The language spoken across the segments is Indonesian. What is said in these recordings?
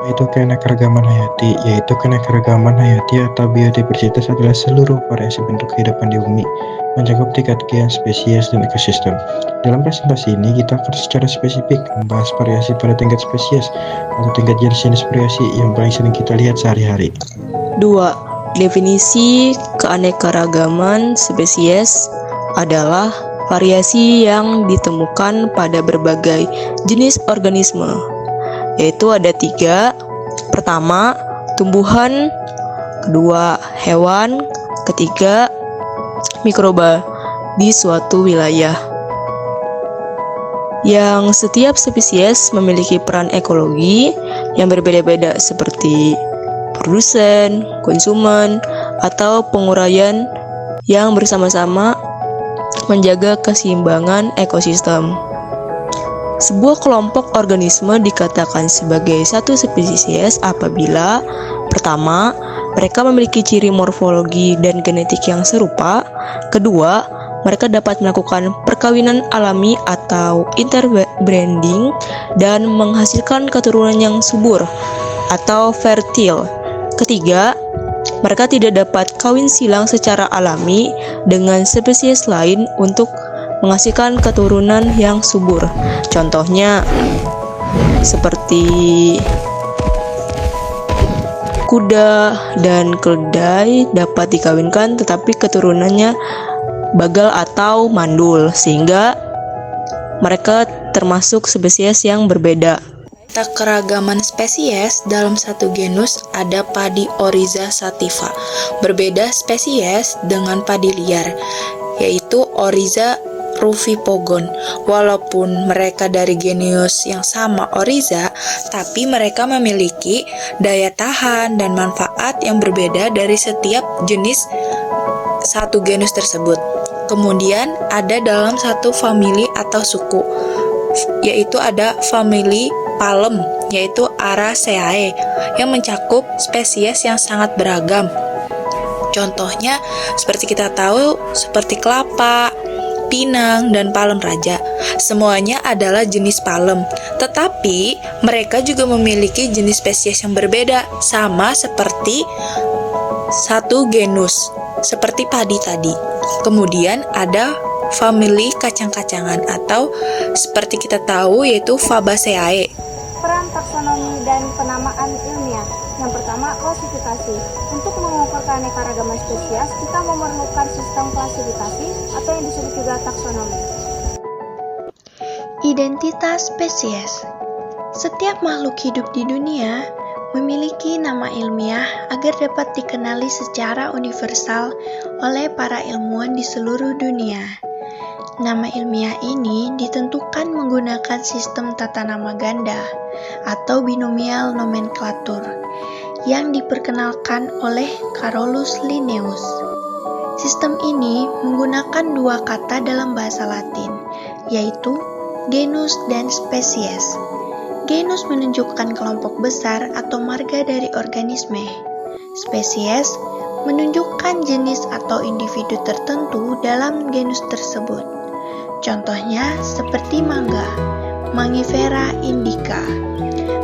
Yaitu keanekaragaman hayati atau biodiversitas adalah seluruh variasi bentuk kehidupan di bumi, mencakup tingkat gen, spesies, dan ekosistem. Dalam presentasi ini, kita akan secara spesifik membahas variasi pada tingkat spesies atau tingkat jenis-jenis variasi yang paling sering kita lihat sehari-hari. 2. Definisi keanekaragaman spesies adalah variasi yang ditemukan pada berbagai jenis organisme, yaitu ada 3. Pertama, tumbuhan, kedua, hewan, ketiga, mikroba di suatu wilayah. Yang setiap spesies memiliki peran ekologi yang berbeda-beda seperti produsen, konsumen, atau penguraian yang bersama-sama menjaga keseimbangan ekosistem. Sebuah kelompok organisme dikatakan sebagai satu spesies apabila pertama, mereka memiliki ciri morfologi dan genetik yang serupa. Kedua, mereka dapat melakukan perkawinan alami atau interbreeding dan menghasilkan keturunan yang subur atau fertile. Ketiga, mereka tidak dapat kawin silang secara alami dengan spesies lain untuk menghasilkan keturunan yang subur. Contohnya seperti kuda dan keledai dapat dikawinkan tetapi keturunannya bagal atau mandul, sehingga mereka termasuk spesies yang berbeda. Keragaman spesies dalam satu genus ada padi Oryza sativa. Berbeda spesies dengan padi liar, yaitu Oryza rufipogon. Walaupun mereka dari genus yang sama Oryza, tapi mereka memiliki daya tahan dan manfaat yang berbeda dari setiap jenis satu genus tersebut. Kemudian ada dalam satu famili atau suku, yaitu ada famili Palem, yaitu Araceae, yang mencakup spesies yang sangat beragam. Contohnya seperti kita tahu seperti kelapa, pinang, dan palem raja. Semuanya adalah jenis palem, tetapi mereka juga memiliki jenis spesies yang berbeda, sama seperti satu genus, seperti padi tadi. Kemudian ada famili kacang-kacangan atau seperti kita tahu yaitu Fabaceae. Peran taksonomi dan penamaan ilmiah. Yang pertama, klasifikasi. Untuk mengukur keanekaragaman spesies, kita memerlukan sistem klasifikasi atau yang disebut juga taksonomi. Identitas spesies. Setiap makhluk hidup di dunia memiliki nama ilmiah agar dapat dikenali secara universal oleh para ilmuwan di seluruh dunia. Nama ilmiah ini ditentukan menggunakan sistem tata nama ganda atau binomial nomenklatur yang diperkenalkan oleh Carolus Linnaeus. Sistem ini menggunakan dua kata dalam bahasa Latin, yaitu genus dan spesies. Genus menunjukkan kelompok besar atau marga dari organisme. Spesies menunjukkan jenis atau individu tertentu dalam genus tersebut. Contohnya seperti mangga, Mangifera indica.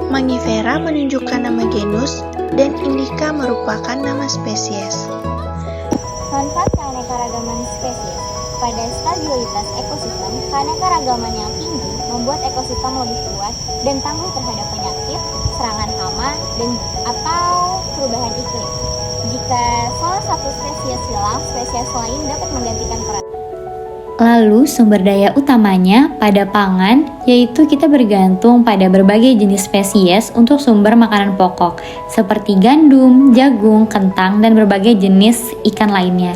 Mangifera menunjukkan nama genus dan indica merupakan nama spesies. Manfaat keanekaragaman spesies. Pada stabilitas ekosistem, keanekaragaman yang tinggi membuat ekosistem lebih kuat dan tangguh terhadap penyakit, serangan hama, dan atau perubahan iklim. Jika salah satu spesies hilang, spesies lain dapat menggantikan peran. Lalu sumber daya utamanya pada pangan, yaitu kita bergantung pada berbagai jenis spesies untuk sumber makanan pokok, seperti gandum, jagung, kentang, dan berbagai jenis ikan lainnya.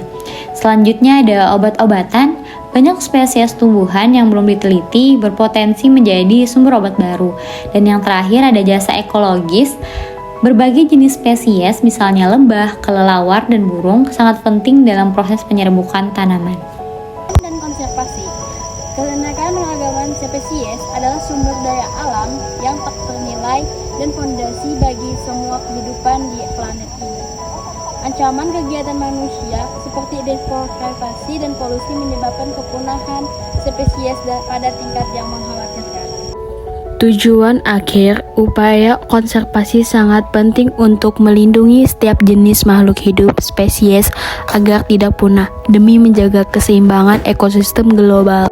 Selanjutnya ada obat-obatan. Banyak spesies tumbuhan yang belum diteliti berpotensi menjadi sumber obat baru. Dan yang terakhir ada jasa ekologis. Berbagai jenis spesies, misalnya lebah, kelelawar, dan burung, sangat penting dalam proses penyerbukan tanaman. Dan konservasi. Keanekaragaman spesies adalah sumber daya alam yang tak ternilai dan fondasi bagi semua kehidupan di planet ini. Ancaman kegiatan manusia seperti deforestation dan polusi menyebabkan kepunahan spesies pada tingkat yang mengkhawatirkan. Tujuan akhir, upaya konservasi sangat penting untuk melindungi setiap jenis makhluk hidup spesies agar tidak punah demi menjaga keseimbangan ekosistem global.